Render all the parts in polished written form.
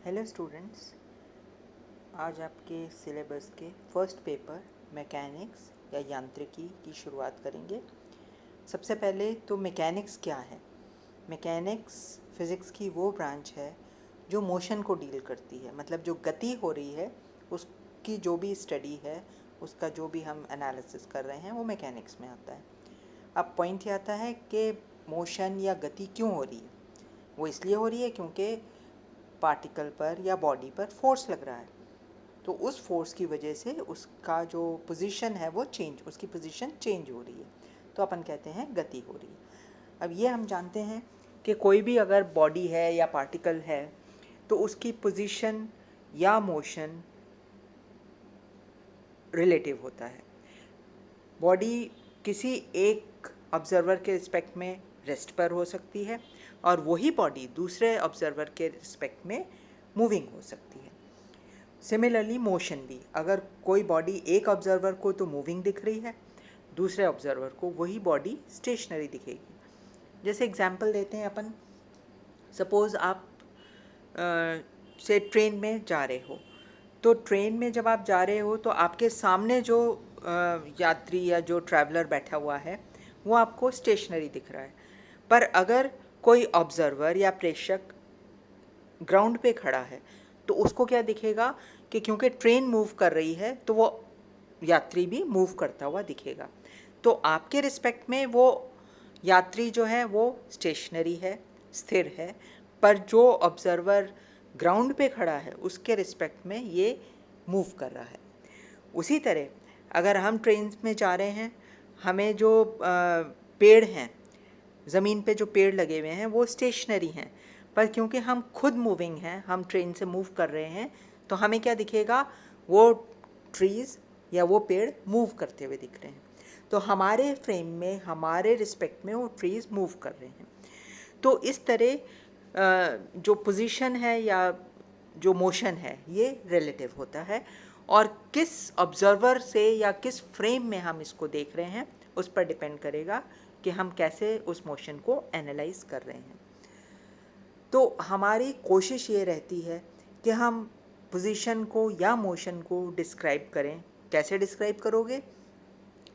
Hello students, आज आपके syllabus के फर्स्ट पेपर मैकेनिक्स या यांत्रिकी की शुरुआत करेंगे। सबसे पहले तो मैकेनिक्स क्या है। मैकेनिक्स फिज़िक्स की वो ब्रांच है जो मोशन को डील करती है, मतलब जो गति हो रही है उसकी जो भी स्टडी है, उसका जो भी हम एनालिसिस कर रहे हैं वो मैकेनिक्स में आता है। अब पॉइंट ये आता है कि मोशन या गति क्यों हो रही है। वो इसलिए हो रही है क्योंकि पार्टिकल पर या बॉडी पर फोर्स लग रहा है, तो उस फोर्स की वजह से उसका जो पोजीशन है वो उसकी पोजीशन चेंज हो रही है, तो अपन कहते हैं गति हो रही है। अब ये हम जानते हैं कि कोई भी अगर बॉडी है या पार्टिकल है तो उसकी पोजीशन या मोशन रिलेटिव होता है। बॉडी किसी एक ऑब्जर्वर के रिस्पेक्ट में रेस्ट पर हो सकती है और वही बॉडी दूसरे ऑब्जर्वर के रिस्पेक्ट में मूविंग हो सकती है। सिमिलरली मोशन भी, अगर कोई बॉडी एक ऑब्जर्वर को तो मूविंग दिख रही है, दूसरे ऑब्जर्वर को वही बॉडी स्टेशनरी दिखेगी। जैसे एग्जांपल देते हैं अपन, सपोज़ आप से ट्रेन में जा रहे हो, तो ट्रेन में जब आप जा रहे हो तो आपके सामने जो यात्री या जो ट्रैवलर बैठा हुआ है वो आपको स्टेशनरी दिख रहा है, पर अगर कोई ऑब्जर्वर या प्रेक्षक ग्राउंड पे खड़ा है तो उसको क्या दिखेगा कि क्योंकि ट्रेन मूव कर रही है तो वो यात्री भी मूव करता हुआ दिखेगा। तो आपके रिस्पेक्ट में वो यात्री जो है वो स्टेशनरी है, स्थिर है, पर जो ऑब्जर्वर ग्राउंड पे खड़ा है उसके रिस्पेक्ट में ये मूव कर रहा है। उसी तरह अगर हम ट्रेन में जा रहे हैं, हमें जो पेड़ हैं, ज़मीन पे जो पेड़ लगे हुए हैं वो स्टेशनरी हैं, पर क्योंकि हम खुद मूविंग हैं, हम ट्रेन से मूव कर रहे हैं, तो हमें क्या दिखेगा, वो ट्रीज़ या वो पेड़ मूव करते हुए दिख रहे हैं। तो हमारे फ्रेम में, हमारे रिस्पेक्ट में वो ट्रीज़ मूव कर रहे हैं। तो इस तरह जो पोजीशन है या जो मोशन है ये रिलेटिव होता है, और किस ऑब्जर्वर से या किस फ्रेम में हम इसको देख रहे हैं उस पर डिपेंड करेगा कि हम कैसे उस मोशन को एनालाइज कर रहे हैं। तो हमारी कोशिश ये रहती है कि हम पोजीशन को या मोशन को डिस्क्राइब करें। कैसे डिस्क्राइब करोगे?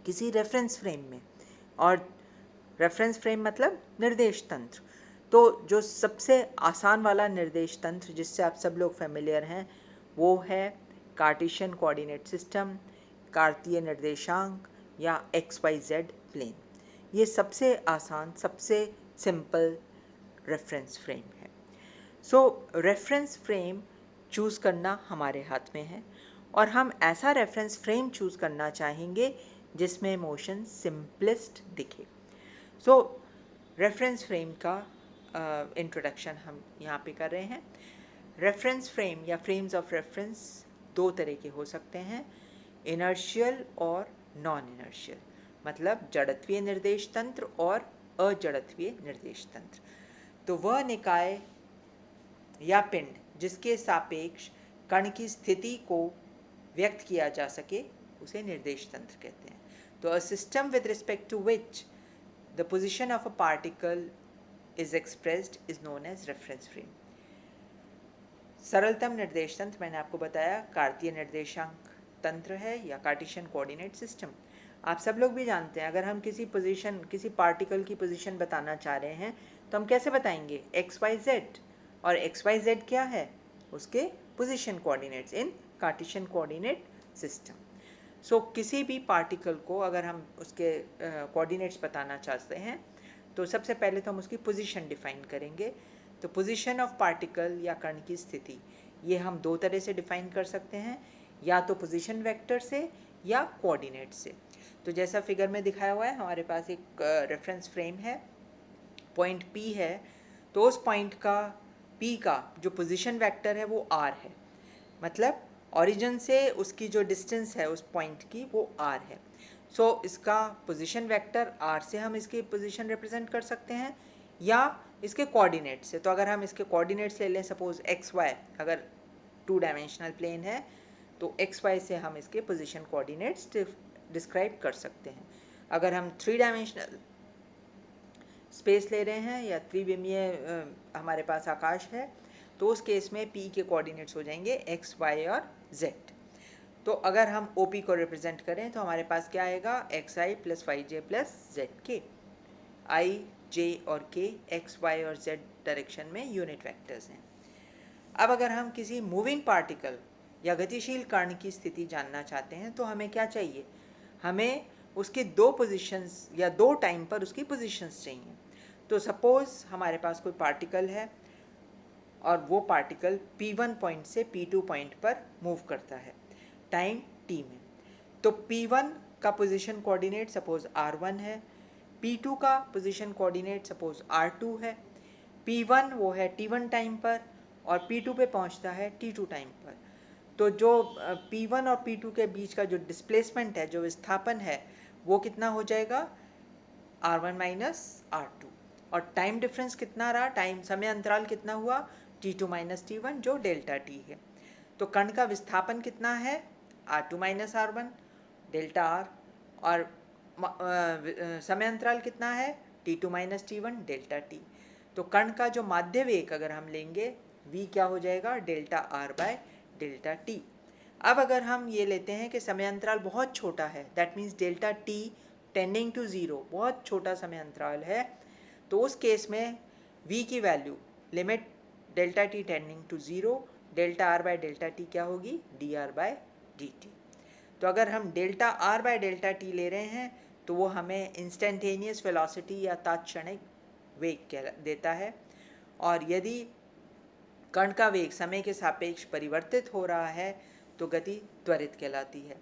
किसी रेफरेंस फ्रेम में, और रेफरेंस फ्रेम मतलब निर्देश तंत्र। तो जो सबसे आसान वाला निर्देश तंत्र जिससे आप सब लोग फेमिलियर हैं वो है कार्टेशियन कोऑर्डिनेट सिस्टम, कार्तीय निर्देशांक या XYZ प्लेन। ये सबसे आसान, सबसे सिंपल रेफरेंस फ्रेम है। सो रेफरेंस फ्रेम चूज़ करना हमारे हाथ में है, और हम ऐसा रेफरेंस फ्रेम चूज़ करना चाहेंगे जिसमें मोशन सिंपलेस्ट दिखे। सो रेफरेंस फ्रेम का इंट्रोडक्शन हम यहाँ पे कर रहे हैं। रेफरेंस फ्रेम या फ्रेम्स ऑफ रेफरेंस दो तरह के हो सकते हैं, इनर्शियल और नॉन इनर्शियल, मतलब जड़त्वीय निर्देश तंत्र और अजड़त्वीय निर्देश तंत्र। तो वह निकाय या पिंड जिसके सापेक्ष कण की स्थिति को व्यक्त किया जा सके उसे निर्देश तंत्र कहते हैं। तो a system with respect to which the position of a particle is expressed is known as reference frame. सरलतम निर्देश तंत्र मैंने आपको बताया कार्तीय निर्देशांक तंत्र है या कार्टेशियन कोऑर्डिनेट सिस्टम। आप सब लोग भी जानते हैं, अगर हम किसी पोजीशन, किसी पार्टिकल की पोजीशन बताना चाह रहे हैं तो हम कैसे बताएंगे? XYZ, और XYZ क्या है? उसके पोजीशन कोऑर्डिनेट्स इन कार्टेशियन कोऑर्डिनेट सिस्टम। सो किसी भी पार्टिकल को अगर हम उसके कोऑर्डिनेट्स बताना चाहते हैं तो सबसे पहले तो हम उसकी पोजीशन डिफाइन करेंगे। तो पोजीशन ऑफ पार्टिकल या कण की स्थिति, ये हम दो तरह से डिफाइन कर सकते हैं, या तो पोजीशन वेक्टर से या कोऑर्डिनेट से। तो जैसा फिगर में दिखाया हुआ है, हमारे पास एक रेफरेंस फ्रेम है, पॉइंट P है, तो उस पॉइंट का P का जो पोजीशन वेक्टर है वो R है, मतलब ओरिजिन से उसकी जो डिस्टेंस है उस पॉइंट की वो R है। सो इसका पोजीशन वेक्टर R से हम इसकी पोजीशन रिप्रेजेंट कर सकते हैं या इसके कोऑर्डिनेट से। तो अगर हम इसके कोऑर्डिनेट्स ले लें, सपोज XY, अगर 2 डायमेंशनल प्लेन है तो XY से हम इसके पोजीशन कोऑर्डिनेट्स डिस्क्राइब कर सकते हैं। अगर हम 3 डायमेंशनल स्पेस ले रहे हैं या त्रिविमीय हमारे पास आकाश है तो उस केस में p के कोऑर्डिनेट्स हो जाएंगे x, y और z। तो अगर हम OP को रिप्रेजेंट करें तो हमारे पास क्या आएगा, xi प्लस वाई जे प्लस जेड के। i, j और k x, y और z डायरेक्शन में यूनिट वेक्टर्स हैं। अब अगर हम किसी मूविंग पार्टिकल या गतिशील कण की स्थिति जानना चाहते हैं तो हमें क्या चाहिए, हमें उसके दो पोजीशंस या दो टाइम पर उसकी पोजीशंस चाहिए। तो सपोज़ हमारे पास कोई पार्टिकल है और वो पार्टिकल P1 पॉइंट से P2 पॉइंट पर मूव करता है टाइम t में। तो P1 का पोजीशन कोऑर्डिनेट सपोज R1 है, P2 का पोजीशन कोऑर्डिनेट सपोज R2 है। P1 वो है T1 टाइम पर और P2 पे पहुंचता है T2 टाइम पर। तो जो P1 और P2 के बीच का जो डिस्प्लेसमेंट है, जो विस्थापन है, वो कितना हो जाएगा, R1 माइनस R2। और टाइम डिफरेंस कितना रहा, टाइम समय अंतराल कितना हुआ, T2 माइनस T1 जो डेल्टा T है। तो कण का विस्थापन कितना है, R2 minus R1 delta R, और समय अंतराल कितना है, T2 minus T1 delta T। तो कण का जो माध्य वेग अगर हम लेंगे v क्या हो जाएगा, delta R by delta T। अब अगर हम ये लेते हैं कि समय अंतराल बहुत छोटा है, that means delta T tending to zero, बहुत छोटा समय अंतराल है, तो उस केस में v की value limit delta T tending to zero delta R by delta T क्या होगी, dr बाय dt। तो अगर हम delta R by delta T ले रहे हैं तो वो हमें इंस्टेंटेनियस वेलोसिटी या तात्क्षणिक वेग देता है। और यदि कण का वेग समय के सापेक्ष परिवर्तित हो रहा है तो गति त्वरित कहलाती है।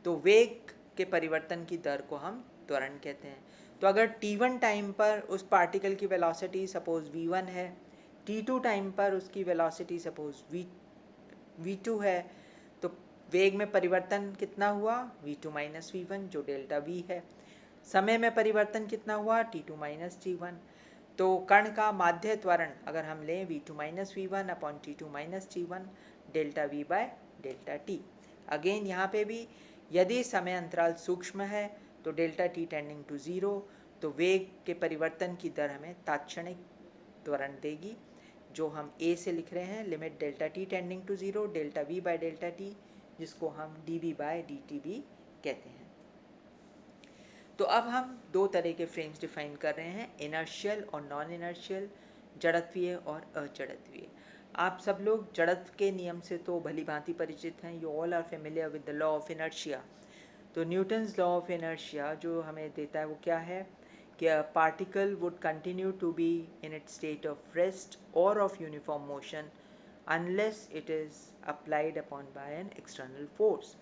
तो वेग के परिवर्तन की दर को हम त्वरण कहते हैं। तो अगर t1 टाइम पर उस पार्टिकल की वेलोसिटी सपोज v1 है, t2 टाइम पर उसकी वेलोसिटी सपोज v2 है, तो वेग में परिवर्तन कितना हुआ, v2 माइनस v1 जो डेल्टा v है। समय में परिवर्तन कितना हुआ, t2 माइनस t1। तो कण का माध्य त्वरण अगर हम लें v2 minus v1 upon t2 minus t1 delta v by delta t। Again यहाँ पे भी यदि समय अंतराल सूक्ष्म है तो delta t tending to zero, तो वेग के परिवर्तन की दर हमें तात्क्षणिक त्वरण देगी, जो हम a से लिख रहे हैं, limit delta t tending to zero delta v by delta t, जिसको हम dv बाय dt भी कहते हैं। तो अब हम दो तरह के फ्रेम्स डिफाइन कर रहे हैं, इनर्शियल और नॉन इनर्शियल, जड़त्वीय और अजड़त्वीय। आप सब लोग जड़त्व के नियम से तो भली भांति परिचित हैं, you all are familiar with the law of inertia. तो न्यूटन्स लॉ ऑफ इनर्शिया जो हमें देता है वो क्या है कि a particle would continue to be in its state of rest और of uniform motion unless it is applied upon by an external force.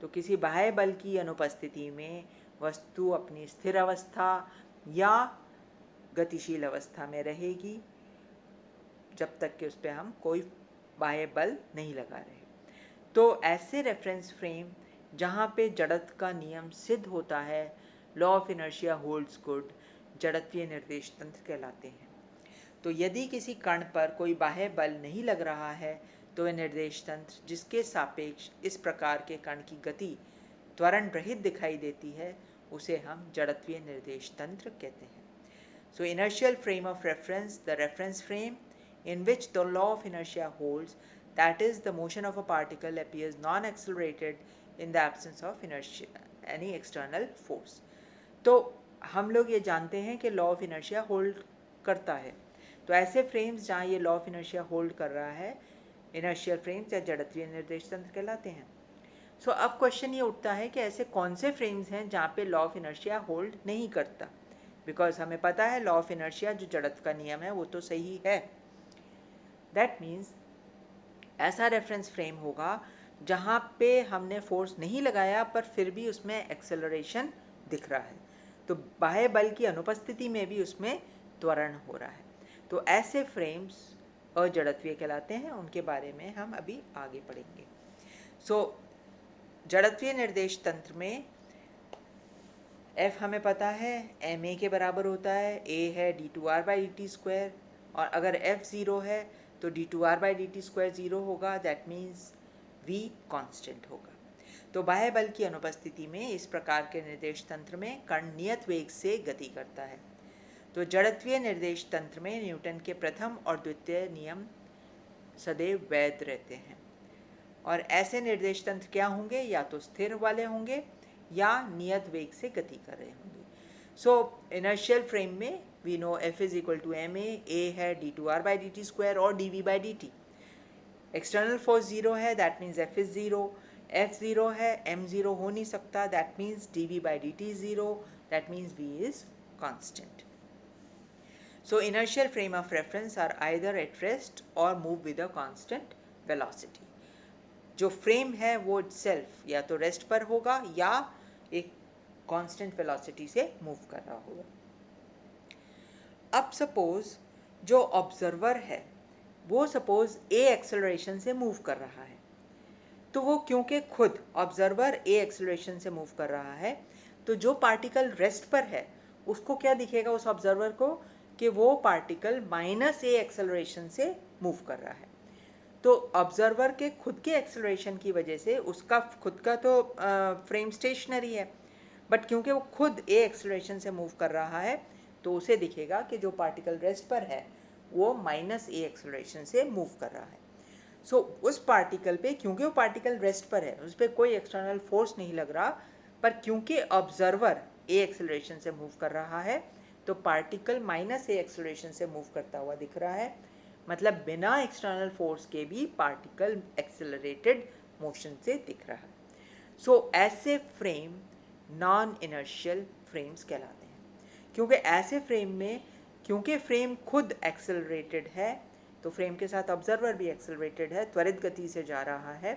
तो किसी बाह्य बल की अनुपस्थिति में वस्तु अपनी स्थिर अवस्था या गतिशील अवस्था में रहेगी जब तक कि उस पर हम कोई बाह्य बल नहीं लगा रहे। तो ऐसे रेफरेंस फ्रेम जहाँ पे जड़त्व का नियम सिद्ध होता है, law of inertia holds good, जड़त्वीय निर्देश तंत्र कहलाते हैं। तो यदि किसी कण पर कोई बाह्य बल नहीं लग रहा है तो वह निर्देश तंत्र जिसके सापेक्ष इस प्रकार के कण की गति त्वरण रहित दिखाई देती है उसे हम जड़त्वीय निर्देश तंत्र कहते हैं। So inertial frame of reference, the reference frame in which the law of inertia holds, that is the motion of a particle appears non-accelerated in the absence of inertia, any external force. तो हम लोग ये जानते हैं कि law of inertia hold करता है, तो ऐसे फ्रेम्स जहाँ ये लॉ ऑफ इनर्शिया होल्ड कर रहा है, इनर्शियल फ्रेम्स या जड़त्वीय निर्देश तंत्र कहलाते हैं। सो अब क्वेश्चन ये उठता है कि ऐसे कौन से फ्रेम्स हैं जहाँ पे लॉ ऑफ इनर्शिया होल्ड नहीं करता, बिकॉज हमें पता है लॉ ऑफ इनर्शिया जो जड़त्व का नियम है वो तो सही है। दैट मीन्स ऐसा रेफरेंस फ्रेम होगा जहाँ पे हमने फोर्स नहीं लगाया पर फिर भी उसमें एक्सेलरेशन दिख रहा है, तो बाह्य बल की अनुपस्थिति में भी उसमें त्वरण हो रहा है। तो ऐसे फ्रेम्स अजड़त्वीय कहलाते हैं, उनके बारे में हम अभी आगे पढ़ेंगे। सो जड़त्वीय निर्देश तंत्र में F हमें पता है ma के बराबर होता है, a है d2r बाई dt स्क्वायर, और अगर F ज़ीरो है तो d2r by dt square zero होगा, दैट मीन्स v कांस्टेंट होगा। तो बाह्य बल की अनुपस्थिति में इस प्रकार के निर्देश तंत्र में कण नियत वेग से गति करता है। तो जड़त्वीय निर्देश तंत्र में न्यूटन के प्रथम और द्वितीय नियम सदैव वैध रहते हैं। और ऐसे निर्देश तंत्र क्या होंगे, या तो स्थिर वाले होंगे या नियत वेग से गति कर रहे होंगे। सो इनर्शियल फ्रेम में we know F is equal to ma, a है d2r/dt² और dv/dt। एक्सटर्नल फोर्स जीरो है, that means F is zero. F zero है, m जीरो हो नहीं सकता, that means dv/dt zero, that means v is constant. So inertial frame of reference are either at rest or move with a constant velocity. जो frame है वो itself या तो rest पर होगा या एक कांस्टेंट वेलोसिटी से मूव कर रहा होगा। अब सपोज जो ऑब्जर्वर है वो सपोज a एक्सेलरेशन से मूव कर रहा है, तो वो क्योंकि खुद ऑब्जर्वर a एक्सेलरेशन से मूव कर रहा है, तो जो पार्टिकल रेस्ट पर है उसको क्या दिखेगा उस ऑब्जर्वर को, कि वो पार्टिकल माइनस a एक्सेलरेशन से मूव कर रहा है। तो ऑब्जर्वर के खुद के एक्सेलरेशन की वजह से उसका खुद का तो फ्रेम स्टेशनरी है, बट क्योंकि वो खुद a एक्सेलरेशन से मूव कर रहा है तो उसे दिखेगा कि जो पार्टिकल रेस्ट पर है वो माइनस a एक्सेलरेशन से मूव कर रहा है। सो उस पार्टिकल पे, क्योंकि वो पार्टिकल रेस्ट पर है, उस पर कोई एक्सटर्नल फोर्स नहीं लग रहा, पर क्योंकि ऑब्जर्वर a एक्सेलरेशन से मूव कर रहा है तो पार्टिकल माइनस a एक्सेलरेशन से मूव करता हुआ दिख रहा है। मतलब बिना एक्सटर्नल फोर्स के भी पार्टिकल एक्सेलरेटेड मोशन से दिख रहा है। सो ऐसे फ्रेम नॉन इनर्शियल फ्रेम्स कहलाते हैं, क्योंकि ऐसे फ्रेम में, क्योंकि फ्रेम खुद एक्सेलरेटेड है तो फ्रेम के साथ ऑब्जर्वर भी एक्सेलरेटेड है, त्वरित गति से जा रहा है,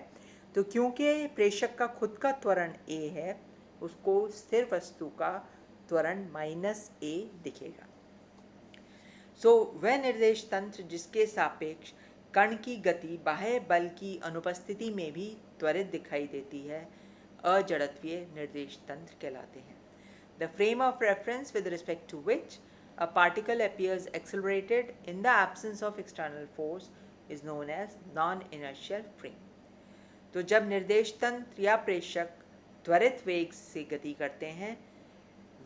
तो क्योंकि प्रेषक का खुद का त्वरण a है, उसको स्थिर वस्तु का त्वरण माइनस a दिखेगा। सो वह निर्देश तंत्र जिसके सापेक्ष कण की गति बाह्य बल की अनुपस्थिति में भी त्वरित दिखाई देती है, अजड़त्वीय निर्देश तंत्र कहलाते हैं। The frame of reference with respect to which a particle appears accelerated in the absence of external force is known as non-inertial frame. तो जब निर्देश तंत्र या प्रेषक त्वरित वेग से गति करते हैं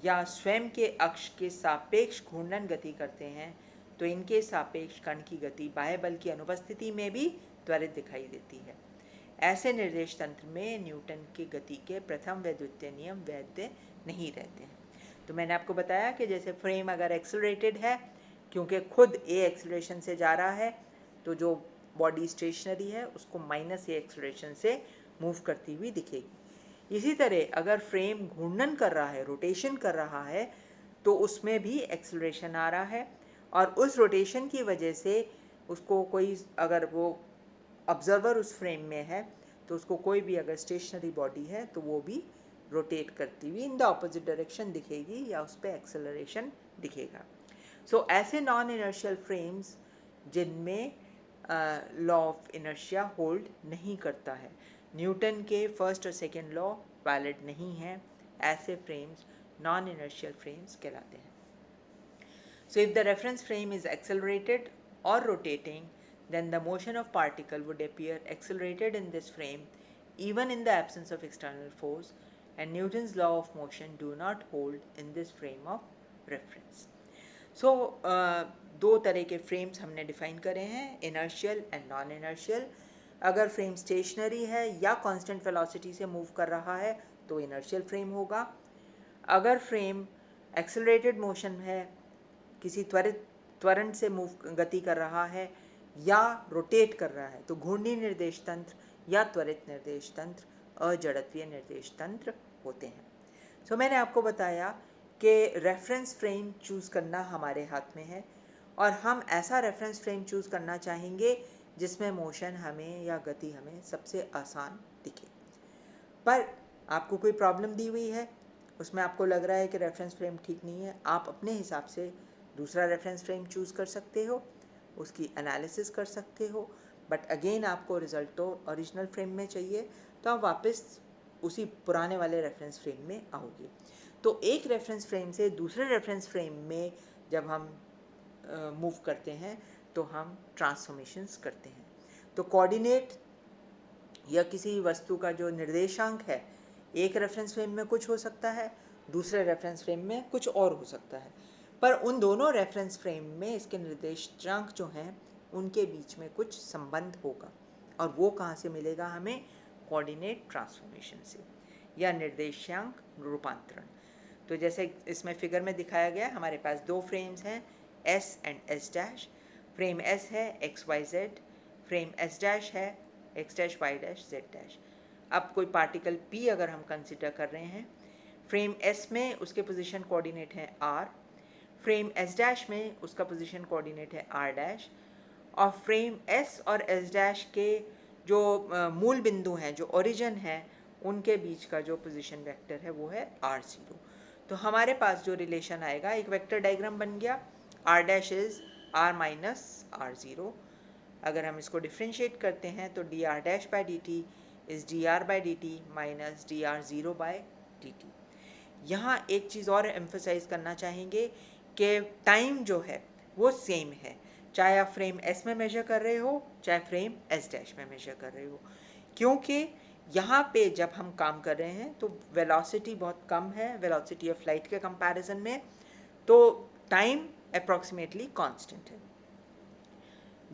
या स्वयं के अक्ष के सापेक्ष घूर्णन गति करते हैं, तो इनके सापेक्ष कण की गति बाह्य बल की अनुपस्थिति में भी त्वरित दिखाई देती है। ऐसे निर्देश तंत्र में न्यूटन की गति के प्रथम व द्वितीय नियम वैध नहीं रहते हैं। तो मैंने आपको बताया कि जैसे फ्रेम अगर एक्सेलरेटेड है, क्योंकि खुद a एक्सेलरेशन से जा रहा है, तो जो बॉडी स्टेशनरी है उसको माइनस a एक्सेलरेशन से मूव करती हुई दिखेगी। इसी तरह अगर फ्रेम घूर्णन कर रहा है, रोटेशन कर रहा है, तो उसमें भी एक्सेलरेशन आ रहा है, और उस रोटेशन की वजह से उसको कोई, अगर वो ऑब्जर्वर उस फ्रेम में है तो उसको कोई भी अगर स्टेशनरी बॉडी है तो वो भी रोटेट करती हुई इन द ऑपोजिट डायरेक्शन दिखेगी या उस पर एक्सेलरेशन दिखेगा। सो ऐसे नॉन इनर्शियल फ्रेम्स जिनमें लॉ ऑफ इनर्शिया होल्ड नहीं करता है, न्यूटन के फर्स्ट और सेकेंड लॉ वैलिड नहीं है, ऐसे फ्रेम्स नॉन इनर्शियल फ्रेम्स कहलाते हैं। So if the reference frame is accelerated or rotating, then the motion of particle would appear accelerated in this frame even in the absence of external force, and Newton's law of motion do not hold in this frame of reference. So दो तरह के frames हमने define करे हैं, inertial and non inertial. अगर frame stationery है या constant velocity से मूव कर रहा है तो इनर्शियल फ्रेम होगा। अगर फ्रेम एक्सेलरेटेड मोशन है, किसी त्वरण से मूव गति कर रहा है या रोटेट कर रहा है, तो घूर्णी निर्देश तंत्र या त्वरित निर्देश तंत्र अजड़त्वीय निर्देश तंत्र होते हैं। सो मैंने आपको बताया कि रेफरेंस फ्रेम चूज़ करना हमारे हाथ में है, और हम ऐसा रेफरेंस फ्रेम चूज़ करना चाहेंगे जिसमें मोशन हमें या गति हमें सबसे आसान दिखे। पर आपको कोई प्रॉब्लम दी हुई है, उसमें आपको लग रहा है कि रेफरेंस फ्रेम ठीक नहीं है, आप अपने हिसाब से दूसरा रेफरेंस फ्रेम चूज़ कर सकते हो, उसकी एनालिसिस कर सकते हो, बट अगेन आपको रिज़ल्ट तो ओरिजिनल फ्रेम में चाहिए, तो आप वापस उसी पुराने वाले रेफरेंस फ्रेम में आओगे। तो एक रेफरेंस फ्रेम से दूसरे रेफरेंस फ्रेम में जब हम मूव करते हैं तो हम ट्रांसफॉर्मेशंस करते हैं। तो कोऑर्डिनेट या किसी वस्तु का जो निर्देशांक है, एक रेफरेंस फ्रेम में कुछ हो सकता है, दूसरे रेफरेंस फ्रेम में कुछ और हो सकता है, पर उन दोनों रेफरेंस फ्रेम में इसके निर्देशांक जो हैं उनके बीच में कुछ संबंध होगा, और वो कहाँ से मिलेगा हमें? कोऑर्डिनेट ट्रांसफॉर्मेशन से या निर्देशांक रूपांतरण। तो जैसे इसमें फिगर में दिखाया गया, हमारे पास दो फ्रेम्स हैं S and S dash. Frame S है XYZ, फ्रेम S डैश है X dash Y dash Z dash. अब कोई पार्टिकल P अगर हम कंसिडर कर रहे हैं, फ्रेम S में उसके पोजीशन कोऑर्डिनेट है R, फ्रेम S डैश में उसका पोजीशन कोऑर्डिनेट है R डैश, और फ्रेम S और S डैश के जो मूल बिंदु हैं, जो ओरिजिन है, उनके बीच का जो पोजीशन वेक्टर है वो है R0। तो हमारे पास जो रिलेशन आएगा, एक वेक्टर डायग्राम बन गया, R dash is R minus R0। अगर हम इसको डिफ्रेंशिएट करते हैं तो D are dash by D T is D R by D t minus D R zero by D T. यहाँ एक चीज़ और एम्फोसाइज करना चाहेंगे कि टाइम जो है वो सेम है, चाहे आप फ्रेम S में मेजर कर रहे हो, चाहे फ्रेम S डैश में मेजर कर रहे हो, क्योंकि यहाँ पे जब हम काम कर रहे हैं तो वेलोसिटी बहुत कम है वेलोसिटी ऑफ लाइट के कंपैरिजन में, तो टाइम अप्रॉक्सीमेटली कांस्टेंट है।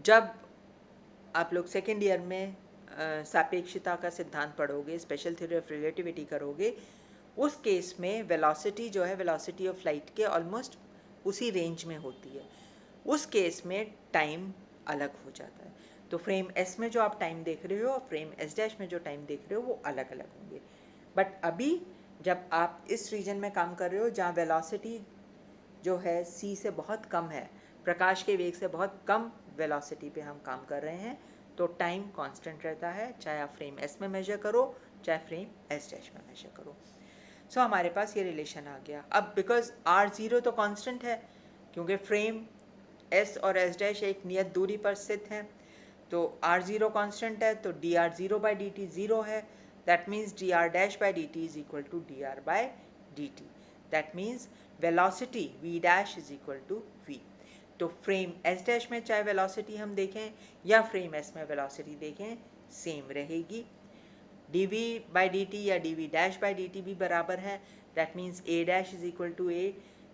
जब आप लोग सेकेंड ईयर में सापेक्षता का सिद्धांत पढ़ोगे, स्पेशल थ्योरी ऑफ रिलेटिविटी करोगे, उस केस में वेलोसिटी जो है वेलोसिटी ऑफ लाइट के ऑलमोस्ट उसी रेंज में होती है। उस केस में टाइम अलग हो जाता है। तो फ्रेम S में जो आप टाइम देख रहे हो और फ्रेम S डैश में जो टाइम देख रहे हो वो अलग अलग होंगे। बट अभी जब आप इस रीजन में काम कर रहे हो जहाँ वेलोसिटी जो है c से बहुत कम है, प्रकाश के वेग से बहुत कम वेलोसिटी पे हम काम कर रहे हैं, तो टाइम कांस्टेंट रहता है, चाहे आप फ्रेम S में मेजर करो चाहे फ्रेम S डैश में मेजर करो। सो हमारे पास ये रिलेशन आ गया। अब बिकॉज R0 तो कांस्टेंट है, क्योंकि फ्रेम S और S डैश एक नियत दूरी पर स्थित हैं, तो R0 कांस्टेंट है, तो D R zero by D T zero है। That means D are dash by D T is equal to D are by D T. That means velocity v dash is equal to v। तो frame S dash में चाहे velocity हम देखें या frame S में velocity देखें, same रहेगी। dv by D T या dv dash by D T भी बराबर है। That means a dash is equal to a।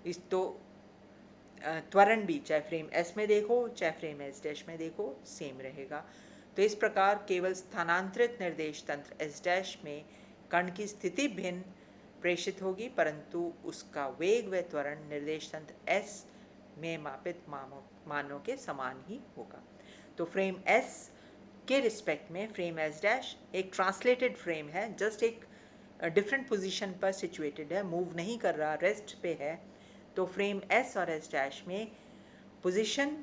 इस तो त्वरण भी चाहे फ्रेम S में देखो चाहे फ्रेम S डैश में देखो सेम रहेगा। तो इस प्रकार केवल स्थानांतरित निर्देश तंत्र S डैश में कण की स्थिति भिन्न प्रेषित होगी, परंतु उसका वेग व त्वरण निर्देश तंत्र S में मापित मानों के समान ही होगा। तो फ्रेम S के रिस्पेक्ट में फ्रेम S डैश एक ट्रांसलेटेड फ्रेम है, जस्ट एक डिफरेंट पोजीशन पर सिचुएटेड है, मूव नहीं कर रहा, रेस्ट पे है। तो फ्रेम S और S डैश में पोजीशन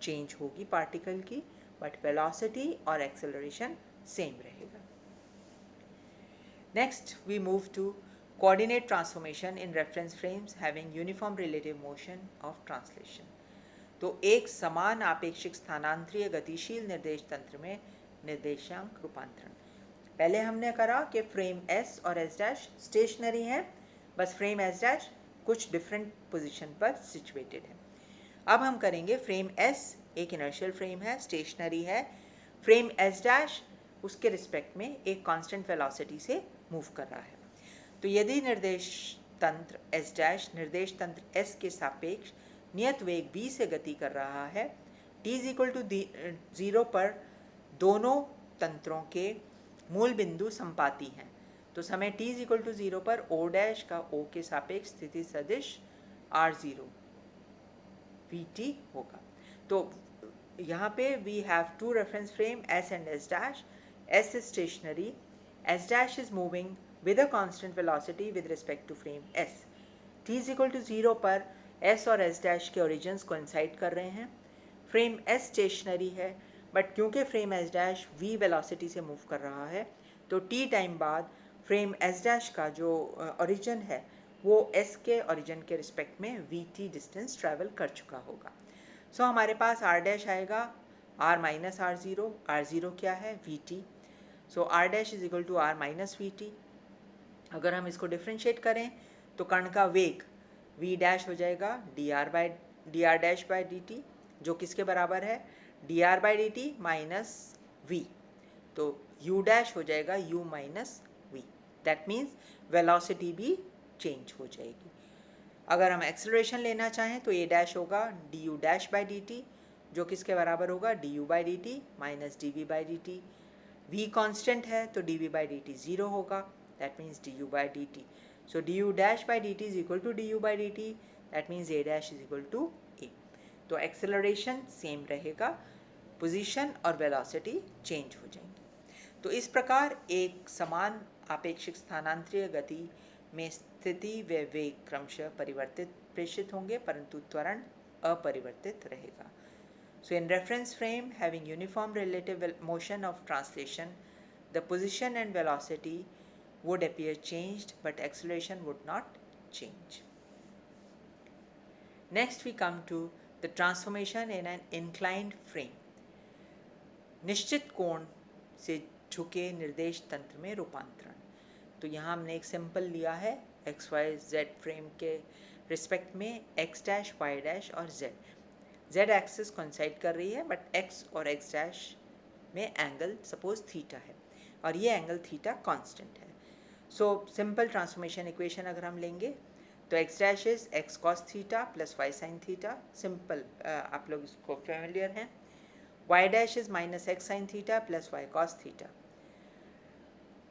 चेंज होगी पार्टिकल की, बट वेलोसिटी और एक्सेलरेशन सेम रहेगा। Next we move to coordinate transformation in reference frames having uniform relative motion of translation। तो एक समान आपेक्षिक स्थानांतरीय गतिशील निर्देश तंत्र में निर्देशांक रूपांतरण। पहले हमने करा कि फ्रेम S और S डैश स्टेशनरी हैं, बस फ्रेम S डैश कुछ डिफरेंट पोजीशन पर सिचुएटेड है। अब हम करेंगे फ्रेम S एक इनर्शियल फ्रेम है, स्टेशनरी है, फ्रेम S डैश उसके रिस्पेक्ट में एक कांस्टेंट वेलोसिटी से मूव कर रहा है। तो यदि निर्देश तंत्र S डैश निर्देश तंत्र S के सापेक्ष नियत वेग v से गति कर रहा है, t इज इक्वल टू 0 पर दोनों तंत्रों के मूल बिंदु संपाती हैं, तो समय t इज इक्वल टू 0 पर O डैश का O के सापेक्ष स्थिति सदिश R0 Vt होगा। तो यहाँ पे we have two reference frame S and S dash. S is stationary, S dash is moving with a constant velocity with respect to frame S. t is equal to 0 पर S और S dash के origins coincide कर रहे हैं। Frame S stationery है, but क्योंकि frame S dash v velocity से move कर रहा है, तो t टाइम बाद फ्रेम S dash का जो ओरिजिन है वो S के ओरिजिन के रिस्पेक्ट में vt डिस्टेंस ट्रैवल कर चुका होगा। सो हमारे पास r डैश आएगा r माइनस R0। R0 क्या है? vt। So r dash is equal to r minus vt। अगर हम इसको डिफ्रेंशिएट करें तो कण का वेग v डैश हो जाएगा d are dash by D t, जो किसके बराबर है? D are by D t minus v. तो u डैश हो जाएगा u minus v. That means velocity भी चेंज हो जाएगी। अगर हम एक्सेलरेशन लेना चाहें तो a डैश होगा d you dash by D t, जो किसके बराबर होगा, d you by D t minus d we by D t. V constant है तो D we by D T zero होगा, that means D you by D T. So D you dash by D T is equal to D you by D T, that means A dash is equal to A. तो acceleration same रहेगा, position और velocity change हो जाएंगी। तो इस प्रकार एक समान आपेक्षिक स्थानांतरीय गति में स्थिति व वेग क्रमशः परिवर्तित प्रेषित होंगे, परंतु त्वरण अपरिवर्तित रहेगा। So in reference frame having uniform relative motion of translation, the position and velocity would appear changed, but acceleration would not change. Next we come to the transformation in an inclined frame. निश्चित कोण से झुके निर्देश तंत्र में रूपांतरण। तो यहाँ हमने एक सिंपल लिया है एक्स वाई जेड फ्रेम के रिस्पेक्ट में एक्स डैश वाई डैश और जेड एक्सिस कोइंसाइड कर रही है, बट एक्स और एक्स डैश में एंगल सपोज थीटा है और ये एंगल थीटा कांस्टेंट है। सो सिंपल ट्रांसफॉर्मेशन इक्वेशन अगर हम लेंगे तो x dash is x cos theta plus y sine theta, simple आप लोग इसको फेमिलियर हैं। Y dash is minus x sine theta plus Y cos theta.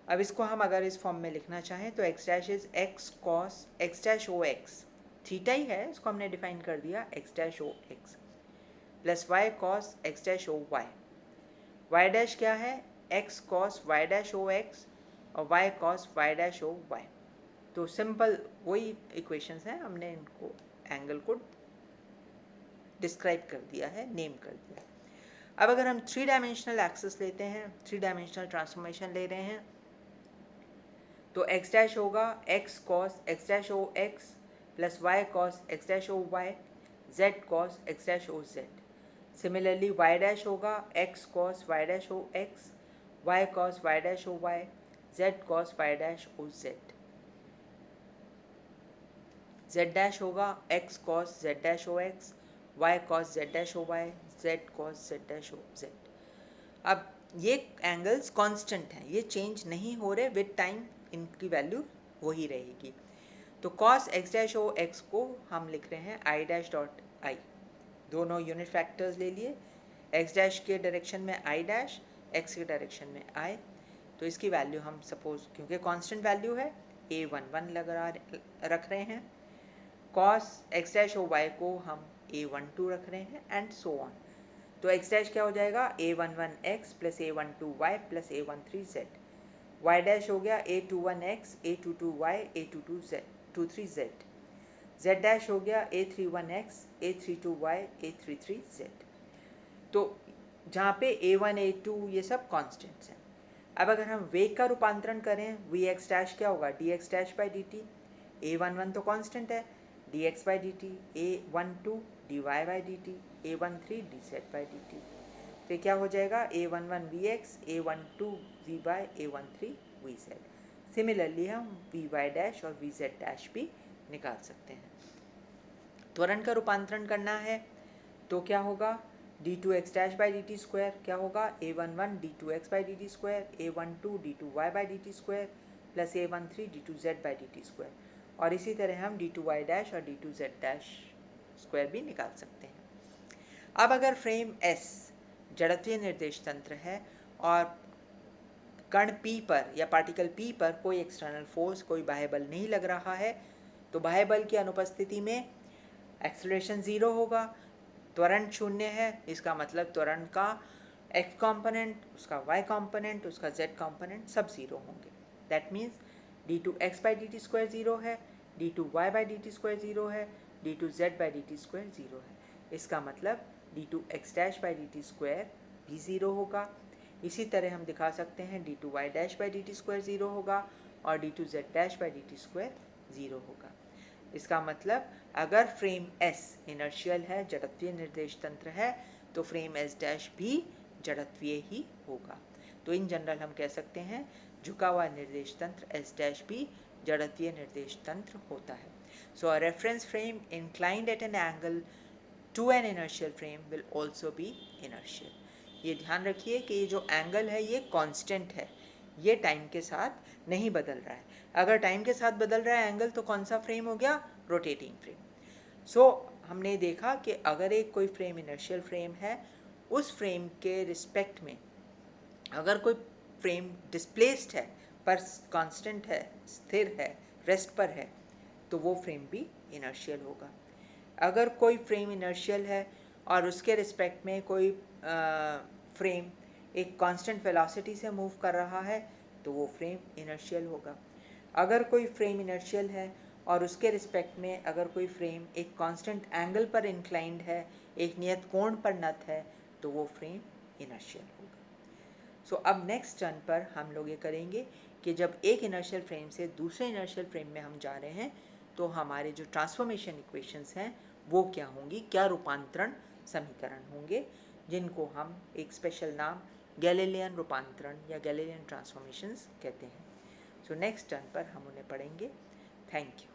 अब इसको हम अगर इस फॉर्म में लिखना चाहें तो x dash is x cos x dash O X, theta ही है, इसको हमने डिफाइन कर दिया एक्स डैश ओ X plus Y cos x dash ओ वाई। वाई डैश क्या है, एक्स कॉस वाई डैश ओ एक्स और वाई कॉस वाई डैश ओ Y. तो सिंपल वही इक्वेशंस हैं, हमने इनको एंगल को डिस्क्राइब कर दिया है, नेम कर दिया। अब अगर हम 3 डायमेंशनल एक्सिस लेते हैं, 3 डायमेंशनल ट्रांसफॉर्मेशन ले रहे हैं, तो एक्स डैश होगा एक्स कॉस एक्स डैश ओ X plus Y cos x dash ओ Y, Z cos x dash O Z. Similarly Y dash होगा एक्स कॉस वाई डैश ओ X, Y cos Y dash ओ Y, Z cos Y dash O Z. Z dash होगा X cos Z dash ओ X, Y cos Z dash ओ Y, Z cos Z dash O Z. अब ये angles constant हैं, ये change नहीं हो रहे, with time इनकी value वही रहेगी। तो कॉस एक्स डैश ओ एक्स को हम लिख रहे हैं आई डैश डॉट आई, दोनों यूनिट फैक्टर्स ले लिए, एक्स डैश के डायरेक्शन में आई डैश, एक्स के डायरेक्शन में आई। तो इसकी वैल्यू हम सपोज क्योंकि कांस्टेंट वैल्यू है A11 रख रहे हैं, कॉस एक्स डैश ओ वाई को हम A12 रख रहे हैं एंड सो ऑन। तो एक्स डैश क्या हो जाएगा A11x plus A12y plus A13z, Y dash हो गया A21x A22y A23z, Z dash हो गया A31x A32y A33z। तो जहाँ पे A1 A2 ये सब कॉन्स्टेंट्स हैं। अब अगर हम वेग का रूपांतरण करें, वी एक्स डैश क्या होगा dx dash by D T, A11 तो कांस्टेंट है, dx by D T, A12 dy by D T, A13 dz by D T. तो क्या हो जाएगा A11 vx A12 vy A13 vz। Similarly हम vy dash और vz डैश भी निकाल सकते हैं। त्वरण का रूपांतरण करना है तो क्या होगा d2x dash by D T square, क्या होगा A11 d2x by D T square, A12 d2y by D T square plus A13 d2z by D T square. और इसी तरह हम d2y डैश और d2z डैश स्क्वायर भी निकाल सकते हैं। अब अगर फ्रेम S जड़त्वीय निर्देश तंत्र है और कण P पर या पार्टिकल P पर कोई एक्सटर्नल फोर्स, कोई बाह्य बल नहीं लग रहा है, तो बाह्य बल की अनुपस्थिति में एक्सेलरेशन 0 होगा, त्वरण 0 है। इसका मतलब त्वरण का x कंपोनेंट, उसका y कंपोनेंट, उसका z कंपोनेंट सब 0 होंगे। That means d2x by D T square 0 है, d2y by D T square 0 है, d2z by D T square 0 है। इसका मतलब d2x dash by D T square भी 0 होगा। इसी तरह हम दिखा सकते हैं d2y dash by D T square 0 होगा और d2z dash by D T square 0 होगा। इसका मतलब अगर फ्रेम S इनर्शियल है, जड़त्वीय निर्देश तंत्र है, तो फ्रेम S डैश भी जड़त्वीय ही होगा। तो इन जनरल हम कह सकते हैं झुका हुआ निर्देश तंत्र S डैश भी जड़त्वीय निर्देश तंत्र होता है। So a reference frame inclined at an angle to an inertial frame will also be inertial। ये ध्यान रखिए कि ये जो एंगल है ये कांस्टेंट है, ये टाइम के साथ नहीं बदल रहा है। अगर टाइम के साथ बदल रहा है एंगल तो कौन सा फ्रेम हो गया, रोटेटिंग फ्रेम। सो हमने देखा कि अगर एक कोई फ्रेम इनर्शियल फ्रेम है, उस फ्रेम के रिस्पेक्ट में अगर कोई फ्रेम डिस्प्लेस्ड है पर कांस्टेंट है, स्थिर है, रेस्ट पर है, तो वो फ्रेम भी इनर्शियल होगा। अगर कोई फ्रेम इनर्शियल है और उसके रिस्पेक्ट में कोई फ्रेम एक कांस्टेंट वेलोसिटी से मूव कर रहा है, तो वो फ्रेम इनर्शियल होगा। अगर कोई फ्रेम इनर्शियल है और उसके रिस्पेक्ट में अगर कोई फ्रेम एक कांस्टेंट एंगल पर इंक्लाइंड है, एक नियत कोण पर नत है, तो वो फ्रेम इनर्शियल होगा। सो अब नेक्स्ट टर्न पर हम लोग ये करेंगे कि जब एक इनर्शियल फ्रेम से दूसरे इनर्शियल फ्रेम में हम जा रहे हैं, तो हमारे जो ट्रांसफॉर्मेशन इक्वेशंस हैं वो क्या होंगी, क्या रूपांतरण समीकरण होंगे, जिनको हम एक स्पेशल नाम गैलीलियन रूपांतरण या गैलीलियन ट्रांसफॉर्मेशंस कहते हैं। सो नेक्स्ट टर्न पर हम उन्हें पढ़ेंगे। Thank you.